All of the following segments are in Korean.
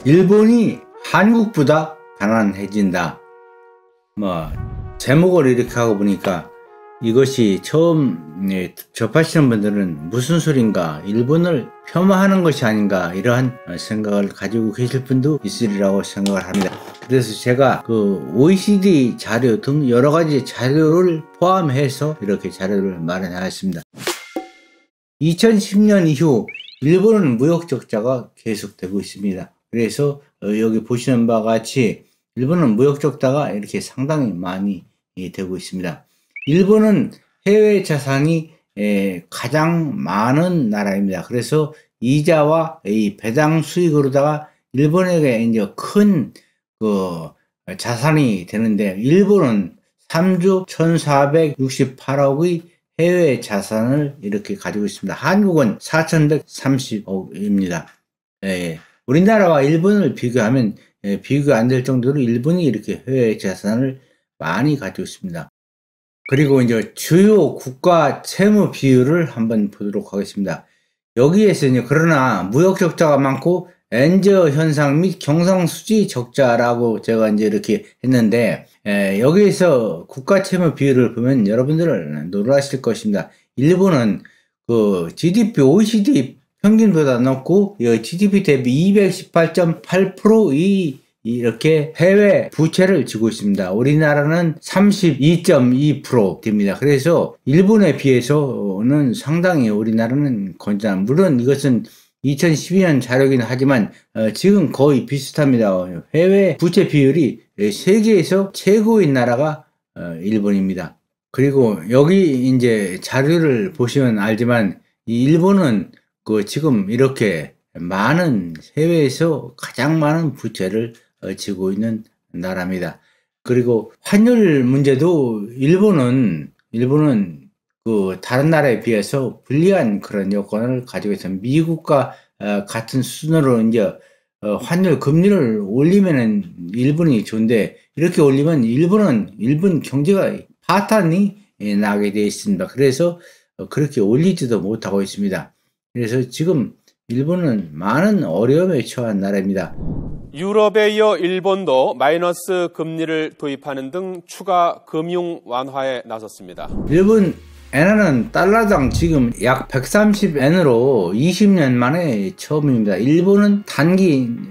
일본이 한국보다 가난해진다. 제목을 이렇게 하고 보니까 이것이 처음 접하시는 분들은 무슨 소린가, 일본을 폄하하는 것이 아닌가, 이러한 생각을 가지고 계실 분도 있으리라고 생각을 합니다. 그래서 제가 그 OECD 자료 등 여러 가지 자료를 포함해서 이렇게 자료를 마련하였습니다. 2010년 이후 일본은 무역 적자가 계속되고 있습니다. 그래서 여기 보시는 바와 같이 일본은 무역 적자가 이렇게 상당히 많이 되고 있습니다. 일본은 해외 자산이 가장 많은 나라입니다. 그래서 이자와 이 배당 수익으로다가 일본에게 이제 큰 자산이 되는데, 일본은 3조 1468억의 해외 자산을 이렇게 가지고 있습니다. 한국은 4130억입니다. 우리나라와 일본을 비교하면 비교가 안 될 정도로 일본이 이렇게 해외 자산을 많이 가지고 있습니다. 그리고 이제 주요 국가 채무 비율을 한번 보도록 하겠습니다. 여기에서 이제 그러나 무역 적자가 많고 엔저 현상 및 경상수지 적자라고 제가 이제 이렇게 했는데, 여기에서 국가 채무 비율을 보면 여러분들은 놀라실 것입니다. 일본은 그 GDP OECD 평균보다 높고 GDP 대비 218.8% 이렇게 해외 부채를 지고 있습니다. 우리나라는 32.2% 됩니다. 그래서 일본에 비해서는 상당히 우리나라는 건전한, 물론 이것은 2012년 자료이긴 하지만 지금 거의 비슷합니다. 해외 부채 비율이 세계에서 최고인 나라가 일본입니다. 그리고 여기 이제 자료를 보시면 알지만 이 일본은 지금 이렇게 많은 해외에서 가장 많은 부채를 지고 있는 나라입니다. 그리고 환율 문제도 일본은 다른 나라에 비해서 불리한 그런 여건을 가지고 있습니다. 미국과 같은 수준으로 이제 환율 금리를 올리면은 일본이 좋은데, 이렇게 올리면 일본 경제가 파탄이 나게 되어 있습니다. 그래서 그렇게 올리지도 못하고 있습니다. 그래서 지금 일본은 많은 어려움에 처한 나라입니다. 유럽에 이어 일본도 마이너스 금리를 도입하는 등 추가 금융 완화에 나섰습니다. 일본 엔화는 달러당 지금 약 130엔으로 20년 만에 처음입니다. 일본은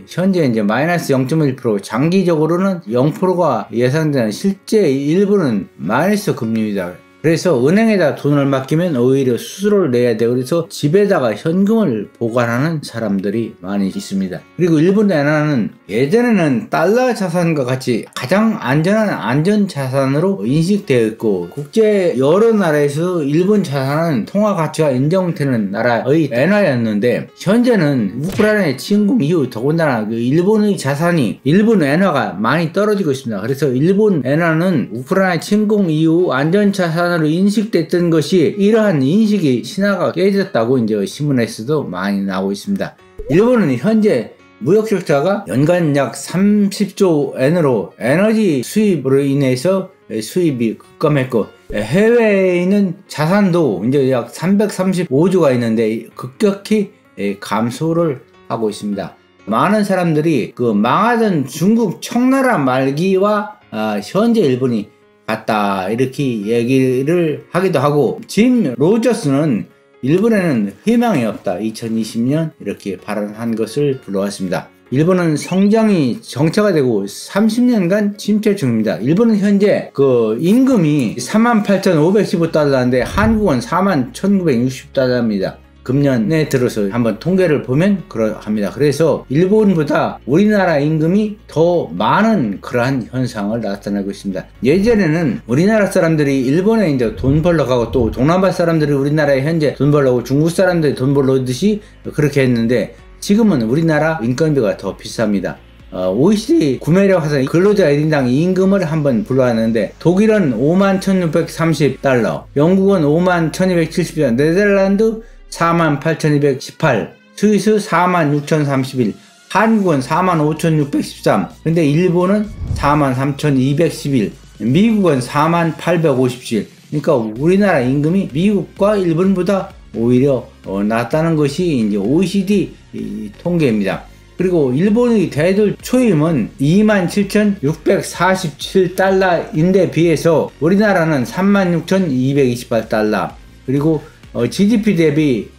현재 이제 마이너스 0.1%, 장기적으로는 0%가 예상되는, 실제 일본은 마이너스 금리입니다. 그래서 은행에다 돈을 맡기면 오히려 수수료를 내야 되고, 그래서 집에다가 현금을 보관하는 사람들이 많이 있습니다. 그리고 일본 엔화는 예전에는 달러 자산과 같이 가장 안전한 안전 자산으로 인식되어 있고, 국제 여러 나라에서 일본 자산은 통화 가치가 인정되는 나라의 엔화였는데, 현재는 우크라이나 침공 이후 더군다나 일본의 자산이, 일본 엔화가 많이 떨어지고 있습니다. 그래서 일본 엔화는 우크라이나 침공 이후 안전 자산 으로 인식됐던 것이, 이러한 인식이 신화가 깨졌다고 이제 신문에서도 많이 나오고 있습니다. 일본은 현재 무역 적자가 연간 약 30조 엔으로 에너지 수입으로 인해서 수입이 급감했고, 해외에 있는 자산도 이제 약 335조가 있는데 급격히 감소를 하고 있습니다. 많은 사람들이 망하던 중국 청나라 말기와 현재 일본이 같다, 이렇게 얘기를 하기도 하고, 짐 로저스는 일본에는 희망이 없다, 2020년 이렇게 발언한 것을 불러왔습니다. 일본은 성장이 정체가 되고 30년간 침체 중입니다. 일본은 현재 임금이 48,515달러인데 한국은 41,960달러입니다. 금년에 들어서 한번 통계를 보면 그러합니다. 그래서 일본보다 우리나라 임금이 더 많은 그러한 현상을 나타내고 있습니다. 예전에는 우리나라 사람들이 일본에 이제 돈 벌러 가고, 또 동남아 사람들이 우리나라에 현재 돈 벌러 오고, 중국 사람들이 돈 벌러 오듯이 그렇게 했는데, 지금은 우리나라 인건비가 더 비쌉니다. OECD 구매력 화산 근로자 1인당 임금을 한번 불러왔는데, 독일은 51,630달러, 영국은 51,270달러, 네덜란드 48,218, 스위스 46,031, 한국은 45,613, 근데 일본은 43,211, 미국은 48,557. 그러니까 우리나라 임금이 미국과 일본보다 오히려 낮다는 것이 이제 OECD 통계입니다. 그리고 일본의 대들 초임은 27,647달러인데 비해서 우리나라는 36,228달러. 그리고 GDP 대비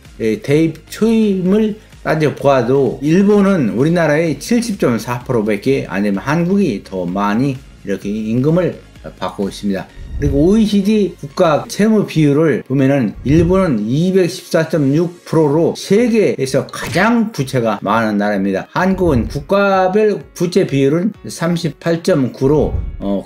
대입 초임을 따져보아도 일본은 우리나라의 70.4%밖에 안 되면 한국이 더 많이 이렇게 임금을 받고 있습니다. 그리고 OECD 국가 채무 비율을 보면은 일본은 214.6%로 세계에서 가장 부채가 많은 나라입니다. 한국은 국가별 부채 비율은 38.9로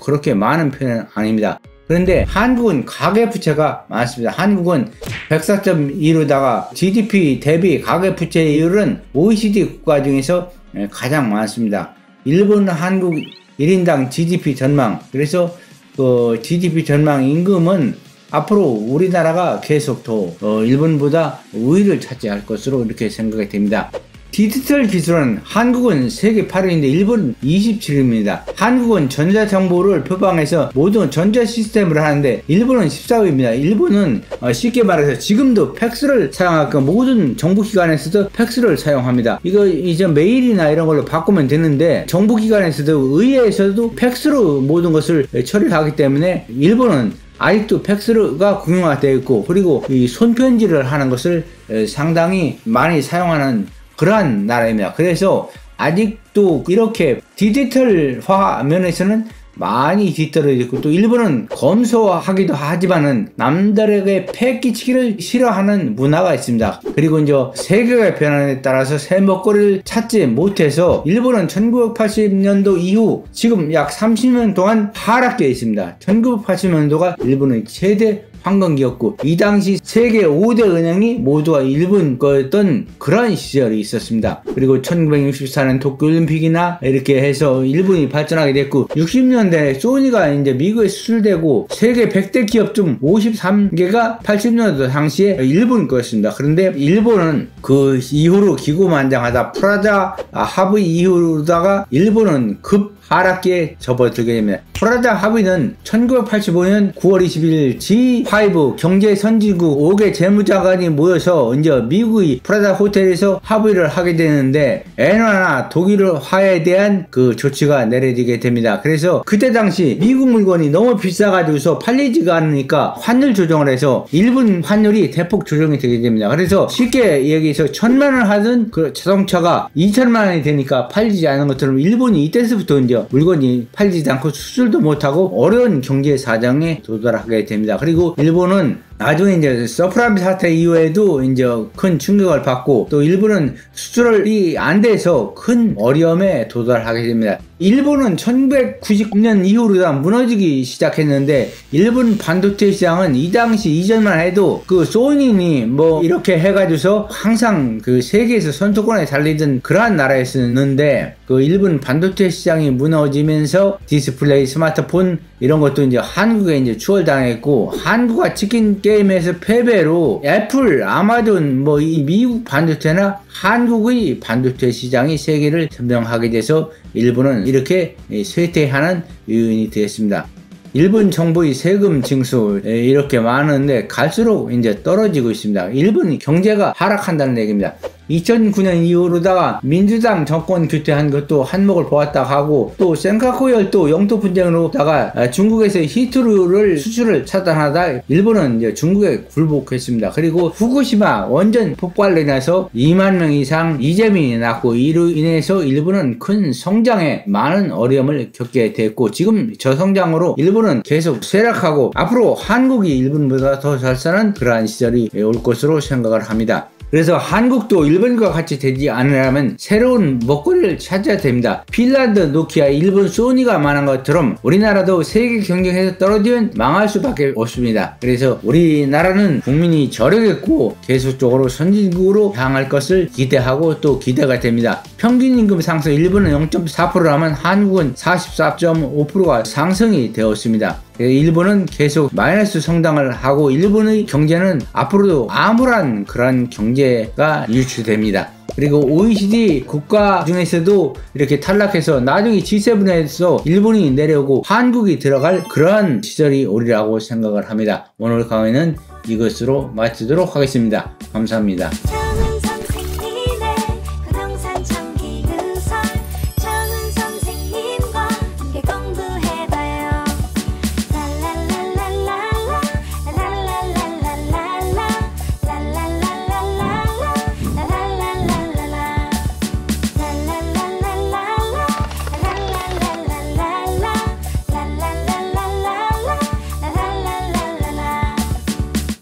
그렇게 많은 편은 아닙니다. 그런데 한국은 가계부채가 많습니다. 한국은 104.2로다가 GDP 대비 가계부채율은 OECD 국가 중에서 가장 많습니다. 일본은 한국 1인당 GDP 전망, 그래서 그 GDP 전망 임금은 앞으로 우리나라가 계속 더 일본보다 우위를 차지할 것으로 이렇게 생각이 됩니다. 디지털 기술은 한국은 세계 8위인데 일본은 27위입니다. 한국은 전자정보를 표방해서 모든 전자 시스템을 하는데 일본은 14위입니다. 일본은 쉽게 말해서 지금도 팩스를 사용하고 모든 정부기관에서도 팩스를 사용합니다. 이거 이제 메일이나 이런 걸로 바꾸면 되는데 정부기관에서도 의회에서도 팩스로 모든 것을 처리하기 때문에 일본은 아직도 팩스가 공용화되어 있고, 그리고 이 손편지를 하는 것을 상당히 많이 사용하는 그러한 나라입니다. 그래서 아직도 이렇게 디지털화 면에서는 많이 뒤떨어져 있고, 또 일본은 검소하기도 하지만은 남들에게 폐 끼치기를 싫어하는 문화가 있습니다. 그리고 이제 세계가 변화에 따라서 새 먹거리를 찾지 못해서 일본은 1980년도 이후 지금 약 30년 동안 하락기에 있습니다. 1980년도가 일본의 최대 황금기였고, 이 당시 세계 5대 은행이 모두가 일본 거였던 그런 시절이 있었습니다. 그리고 1964년 도쿄올림픽이나 이렇게 해서 일본이 발전하게 됐고, 60년대에 소니가 이제 미국에 수출되고 세계 100대 기업 중 53개가 80년대 당시에 일본 거였습니다. 그런데 일본은 그 이후로 기고만장하다 프라자 합의 이후로다가 일본은 급 하락기에 접어들게 됩니다. 프라자 합의는 1985년 9월 20일 G5 경제 선진국 5개 재무장관이 모여서 이제 미국의 프라자 호텔에서 합의를 하게 되는데 엔화나 독일화에 대한 그 조치가 내려지게 됩니다. 그래서 그때 당시 미국 물건이 너무 비싸가지고서 팔리지가 않으니까 환율 조정을 해서 일본 환율이 대폭 조정이 되게 됩니다. 그래서 쉽게 얘기해서 1,000만 원 하던 그 자동차가 2,000만 원이 되니까 팔리지 않은 것처럼 일본이 이때서부터 이제 물건이 팔리지 않고 수출도 못하고 어려운 경제 사정에 도달하게 됩니다. 그리고 일본은 나중에 이제 서프라임 사태 이후에도 이제 큰 충격을 받고, 또 일본은 수출이 안 돼서 큰 어려움에 도달하게 됩니다. 일본은 1999년 이후로 무너지기 시작했는데, 일본 반도체 시장은 이 당시 이전만 해도 그 소니니 뭐 이렇게 해가지고서 항상 그 세계에서 선수권에 달리던 그러한 나라였었는데, 그 일본 반도체 시장이 무너지면서 디스플레이, 스마트폰 이런 것도 이제 한국에 이제 추월당했고, 한국과 치킨 게임에서 패배로 애플, 아마존 뭐 이 미국 반도체나 한국의 반도체 시장이 세계를 점령하게 돼서 일본은 이렇게 쇠퇴하는 요인이 되었습니다. 일본 정부의 세금 징수 이렇게 많은데 갈수록 이제 떨어지고 있습니다. 일본 경제가 하락한다는 얘기입니다. 2009년 이후로다가 민주당 정권 교체한 것도 한몫을 보았다 하고, 또 센카쿠 열도 영토 분쟁으로다가 중국에서 히토류를 수출을 차단하다 일본은 이제 중국에 굴복했습니다. 그리고 후쿠시마 원전 폭발로 인해서 2만 명 이상 이재민이 났고, 이로 인해서 일본은 큰 성장에 많은 어려움을 겪게 됐고, 지금 저성장으로 일본은 계속 쇠락하고 앞으로 한국이 일본보다 더 잘 사는 그러한 시절이 올 것으로 생각을 합니다. 그래서 한국도 일본과 같이 되지 않으려면 새로운 먹거리를 찾아야 됩니다. 핀란드 노키아, 일본 소니가 망한 것처럼 우리나라도 세계 경쟁에서 떨어지면 망할 수밖에 없습니다. 그래서 우리나라는 국민이 저력있고 계속적으로 선진국으로 향할 것을 기대하고 또 기대가 됩니다. 평균임금 상승 일본은 0.4%라면 한국은 44.5%가 상승이 되었습니다. 일본은 계속 마이너스 성장을 하고 일본의 경제는 앞으로도 암울한 그런 경제가 유출됩니다. 그리고 OECD 국가 중에서도 이렇게 탈락해서 나중에 G7에서 일본이 내려오고 한국이 들어갈 그러한 시절이 오리라고 생각을 합니다. 오늘 강의는 이것으로 마치도록 하겠습니다. 감사합니다.